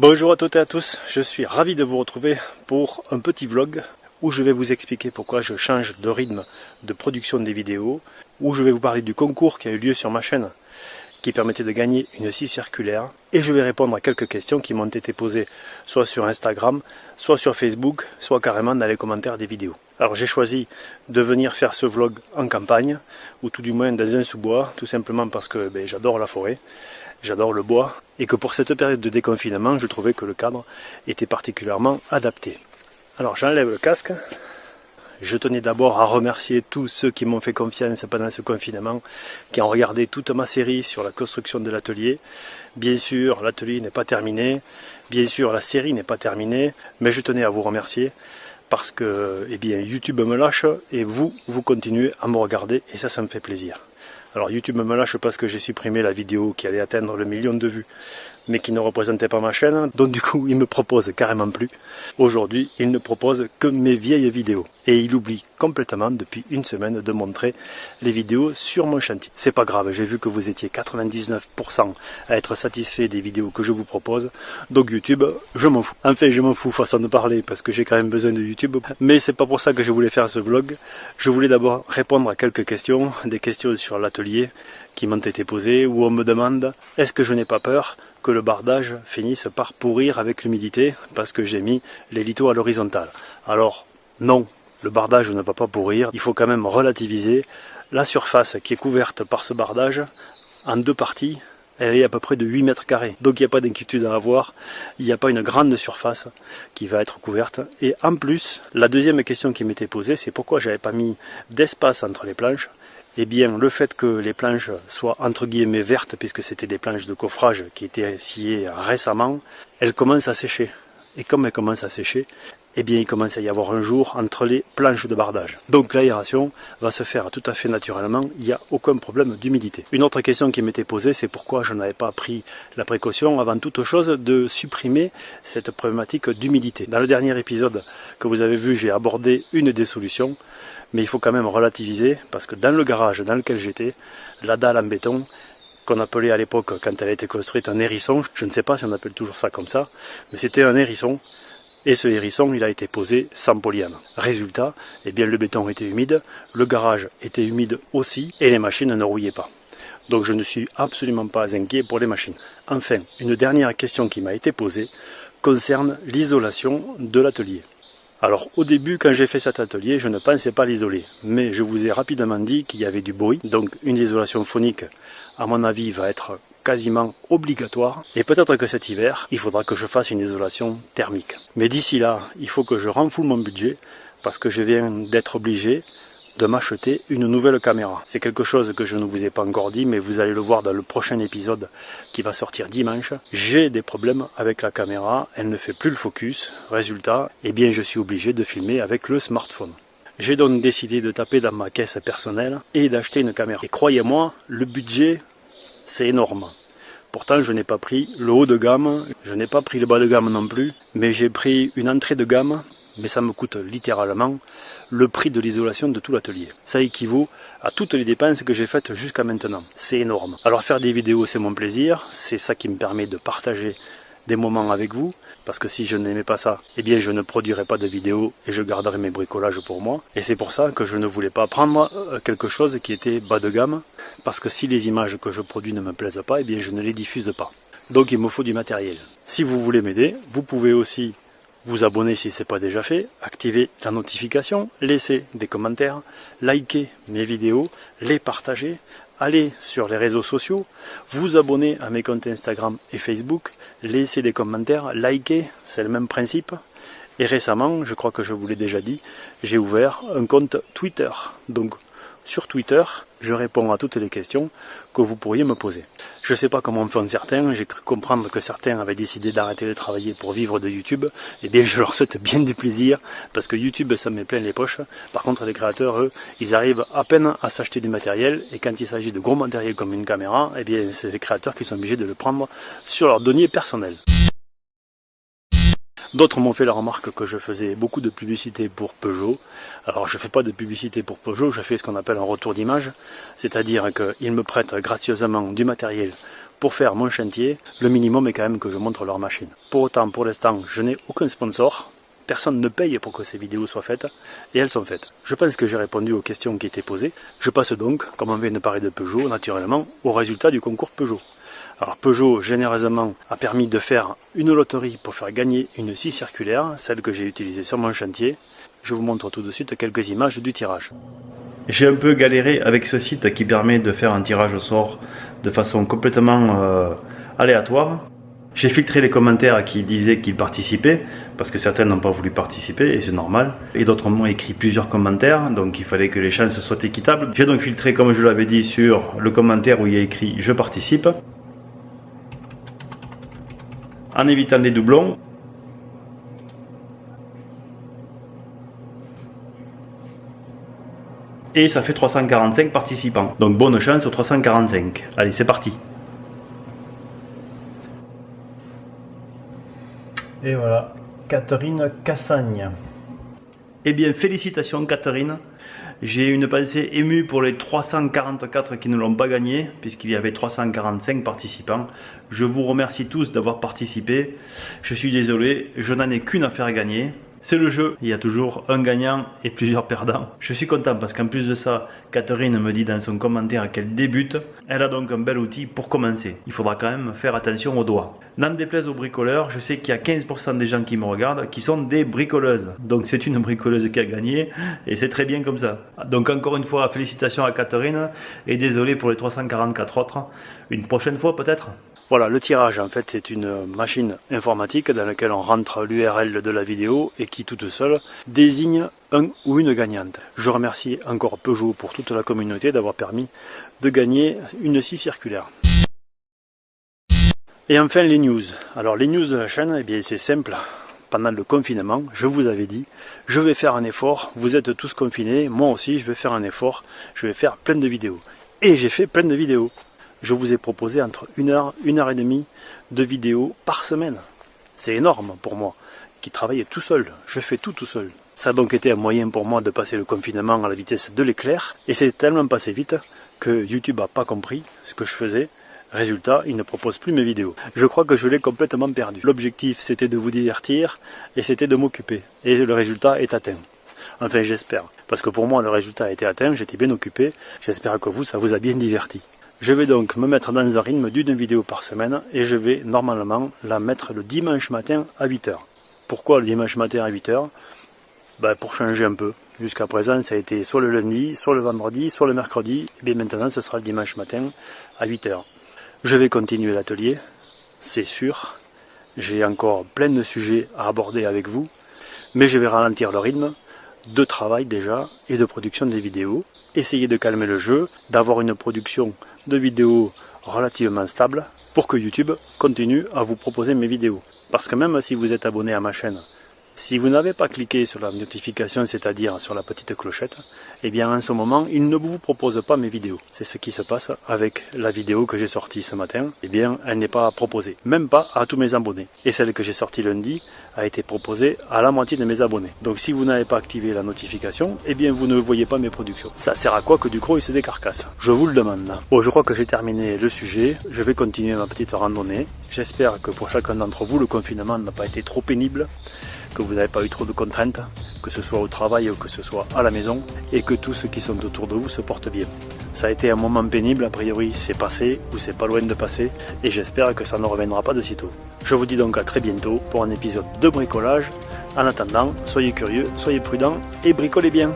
Bonjour à toutes et à tous, je suis ravi de vous retrouver pour un petit vlog où je vais vous expliquer pourquoi je change de rythme de production des vidéos, où je vais vous parler du concours qui a eu lieu sur ma chaîne qui permettait de gagner une scie circulaire, et je vais répondre à quelques questions qui m'ont été posées soit sur Instagram, soit sur Facebook, soit carrément dans les commentaires des vidéos. Alors j'ai choisi de venir faire ce vlog en campagne, ou tout du moins dans un sous-bois, tout simplement parce que j'adore la forêt. J'adore le bois et que pour cette période de déconfinement, je trouvais que le cadre était particulièrement adapté. Alors j'enlève le casque. Je tenais d'abord à remercier tous ceux qui m'ont fait confiance pendant ce confinement, qui ont regardé toute ma série sur la construction de l'atelier. Bien sûr, l'atelier n'est pas terminé, bien sûr, la série n'est pas terminée, mais je tenais à vous remercier parce que YouTube me lâche et vous continuez à me regarder et ça me fait plaisir. Alors YouTube me lâche parce que j'ai supprimé la vidéo qui allait atteindre le 1 million de vues, mais qui ne représentait pas ma chaîne, donc du coup il me propose carrément plus. Aujourd'hui, il ne propose que mes vieilles vidéos. Et il oublie complètement depuis une semaine de montrer les vidéos sur mon chantier. C'est pas grave, j'ai vu que vous étiez 99% à être satisfait des vidéos que je vous propose, donc YouTube, je m'en fous. Enfin, je m'en fous façon de parler parce que j'ai quand même besoin de YouTube, mais c'est pas pour ça que je voulais faire ce vlog. Je voulais d'abord répondre à quelques questions, des questions sur l'atelier qui m'ont été posées, où on me demande est-ce que je n'ai pas peur que le bardage finisse par pourrir avec l'humidité parce que j'ai mis les lithos à l'horizontale. Alors non, le bardage ne va pas pourrir, il faut quand même relativiser. La surface qui est couverte par ce bardage, en deux parties, elle est à peu près de 8 mètres carrés. Donc il n'y a pas d'inquiétude à avoir, il n'y a pas une grande surface qui va être couverte. Et en plus, la deuxième question qui m'était posée, c'est pourquoi j'avais pas mis d'espace entre les planches. Eh bien, le fait que les planches soient entre guillemets vertes, puisque c'était des planches de coffrage qui étaient sciées récemment, elles commencent à sécher. Et comme elles commencent à sécher, eh bien, il commence à y avoir un jour entre les planches de bardage. Donc l'aération va se faire tout à fait naturellement, il n'y a aucun problème d'humidité. Une autre question qui m'était posée, c'est pourquoi je n'avais pas pris la précaution, avant toute chose, de supprimer cette problématique d'humidité. Dans le dernier épisode que vous avez vu, j'ai abordé une des solutions, mais il faut quand même relativiser, parce que dans le garage dans lequel j'étais, la dalle en béton, qu'on appelait à l'époque, quand elle a été construite, un hérisson, je ne sais pas si on appelle toujours ça comme ça, mais c'était un hérisson, et ce hérisson, il a été posé sans polyane. Résultat, eh bien, le béton était humide, le garage était humide aussi, et les machines ne rouillaient pas. Donc je ne suis absolument pas inquiet pour les machines. Enfin, une dernière question qui m'a été posée concerne l'isolation de l'atelier. Alors au début, quand j'ai fait cet atelier, je ne pensais pas l'isoler, mais je vous ai rapidement dit qu'il y avait du bruit, donc une isolation phonique, à mon avis, va être quasiment obligatoire, et peut-être que cet hiver, il faudra que je fasse une isolation thermique. Mais d'ici là, il faut que je renfoule mon budget, parce que je viens d'être obligé de m'acheter une nouvelle caméra. C'est quelque chose que je ne vous ai pas encore dit, mais vous allez le voir dans le prochain épisode qui va sortir dimanche. J'ai des problèmes avec la caméra, elle ne fait plus le focus. Résultat, eh bien je suis obligé de filmer avec le smartphone. J'ai donc décidé de taper dans ma caisse personnelle et d'acheter une caméra. Et croyez-moi, le budget, c'est énorme. Pourtant, je n'ai pas pris le haut de gamme, je n'ai pas pris le bas de gamme non plus, mais j'ai pris une entrée de gamme, mais ça me coûte littéralement le prix de l'isolation de tout l'atelier. Ça équivaut à toutes les dépenses que j'ai faites jusqu'à maintenant. C'est énorme. Alors faire des vidéos, c'est mon plaisir, c'est ça qui me permet de partager des moments avec vous, parce que si je n'aimais pas ça, eh bien je ne produirais pas de vidéos et je garderais mes bricolages pour moi. Et c'est pour ça que je ne voulais pas prendre quelque chose qui était bas de gamme, parce que si les images que je produis ne me plaisent pas, eh bien je ne les diffuse pas. Donc il me faut du matériel. Si vous voulez m'aider, vous pouvez aussi vous abonner si ce n'est pas déjà fait, activer la notification, laisser des commentaires, liker mes vidéos, les partager, aller sur les réseaux sociaux, vous abonner à mes comptes Instagram et Facebook, laisser des commentaires, liker, c'est le même principe. Et récemment, je crois que je vous l'ai déjà dit, j'ai ouvert un compte Twitter. Donc sur Twitter, je réponds à toutes les questions que vous pourriez me poser. Je ne sais pas comment font certains, j'ai cru comprendre que certains avaient décidé d'arrêter de travailler pour vivre de YouTube. Eh bien, je leur souhaite bien du plaisir, parce que YouTube, ça me met plein les poches. Par contre, les créateurs, eux, ils arrivent à peine à s'acheter du matériel, et quand il s'agit de gros matériel comme une caméra, eh bien, c'est les créateurs qui sont obligés de le prendre sur leurs deniers personnels. D'autres m'ont fait la remarque que je faisais beaucoup de publicité pour Peugeot. Alors je ne fais pas de publicité pour Peugeot, je fais ce qu'on appelle un retour d'image, c'est-à-dire qu'ils me prêtent gracieusement du matériel pour faire mon chantier, le minimum est quand même que je montre leur machine. Pour autant, pour l'instant, je n'ai aucun sponsor. Personne ne paye pour que ces vidéos soient faites, et elles sont faites. Je pense que j'ai répondu aux questions qui étaient posées. Je passe donc, comme on vient de parler de Peugeot, naturellement, au résultat du concours Peugeot. Alors Peugeot, généreusement, a permis de faire une loterie pour faire gagner une scie circulaire, celle que j'ai utilisée sur mon chantier. Je vous montre tout de suite quelques images du tirage. J'ai un peu galéré avec ce site qui permet de faire un tirage au sort de façon complètement aléatoire. J'ai filtré les commentaires qui disaient qu'ils participaient, parce que certains n'ont pas voulu participer, et c'est normal. Et d'autres m'ont écrit plusieurs commentaires, donc il fallait que les chances soient équitables. J'ai donc filtré, comme je l'avais dit, sur le commentaire où il y a écrit « Je participe », en évitant les doublons. Et ça fait 345 participants. Donc bonne chance aux 345. Allez, c'est parti. Et voilà, Catherine Cassagne. Eh bien, félicitations Catherine. J'ai une pensée émue pour les 344 qui ne l'ont pas gagné, puisqu'il y avait 345 participants. Je vous remercie tous d'avoir participé. Je suis désolé, je n'en ai qu'une à faire gagner. C'est le jeu, il y a toujours un gagnant et plusieurs perdants. Je suis content parce qu'en plus de ça, Catherine me dit dans son commentaire qu'elle débute. Elle a donc un bel outil pour commencer. Il faudra quand même faire attention aux doigts. N'en déplaise aux bricoleurs, je sais qu'il y a 15% des gens qui me regardent qui sont des bricoleuses. Donc c'est une bricoleuse qui a gagné et c'est très bien comme ça. Donc encore une fois, félicitations à Catherine et désolé pour les 344 autres. Une prochaine fois peut-être. Voilà, le tirage en fait c'est une machine informatique dans laquelle on rentre l'URL de la vidéo et qui toute seule désigne un ou une gagnante. Je remercie encore Peugeot pour toute la communauté d'avoir permis de gagner une scie circulaire. Et enfin les news. Alors les news de la chaîne, eh bien c'est simple. Pendant le confinement, je vous avais dit, je vais faire un effort, vous êtes tous confinés, moi aussi je vais faire un effort, je vais faire plein de vidéos. Et j'ai fait plein de vidéos. Je vous ai proposé entre 1 heure, 1 heure et demie de vidéos par semaine. C'est énorme pour moi, qui travaille tout seul. Je fais tout seul. Ça a donc été un moyen pour moi de passer le confinement à la vitesse de l'éclair. Et c'est tellement passé vite que YouTube n'a pas compris ce que je faisais. Résultat, il ne propose plus mes vidéos. Je crois que je l'ai complètement perdu. L'objectif, c'était de vous divertir et c'était de m'occuper. Et le résultat est atteint. Enfin, j'espère. Parce que pour moi, le résultat a été atteint, j'étais bien occupé. J'espère que vous, ça vous a bien diverti. Je vais donc me mettre dans un rythme d'une vidéo par semaine et je vais normalement la mettre le dimanche matin à 8h. Pourquoi le dimanche matin à 8h? Pour changer un peu. Jusqu'à présent, ça a été soit le lundi, soit le vendredi, soit le mercredi. Et bien maintenant, ce sera le dimanche matin à 8h. Je vais continuer l'atelier, c'est sûr. J'ai encore plein de sujets à aborder avec vous. Mais je vais ralentir le rythme de travail déjà et de production des vidéos. Essayer de calmer le jeu, d'avoir une production de vidéos relativement stable pour que YouTube continue à vous proposer mes vidéos. Parce que même si vous êtes abonné à ma chaîne, si vous n'avez pas cliqué sur la notification, c'est-à-dire sur la petite clochette, eh bien en ce moment, il ne vous propose pas mes vidéos. C'est ce qui se passe avec la vidéo que j'ai sortie ce matin. Eh bien, elle n'est pas proposée, même pas à tous mes abonnés. Et celle que j'ai sortie lundi a été proposée à la moitié de mes abonnés. Donc si vous n'avez pas activé la notification, eh bien vous ne voyez pas mes productions. Ça sert à quoi que du croc il se décarcasse? Je vous le demande. Bon, je crois que j'ai terminé le sujet. Je vais continuer ma petite randonnée. J'espère que pour chacun d'entre vous, le confinement n'a pas été trop pénible, que vous n'avez pas eu trop de contraintes, que ce soit au travail ou que ce soit à la maison, et que tous ceux qui sont autour de vous se portent bien. Ça a été un moment pénible, a priori c'est passé, ou c'est pas loin de passer, et j'espère que ça ne reviendra pas de sitôt. Je vous dis donc à très bientôt pour un épisode de bricolage. En attendant, soyez curieux, soyez prudents, et bricolez bien.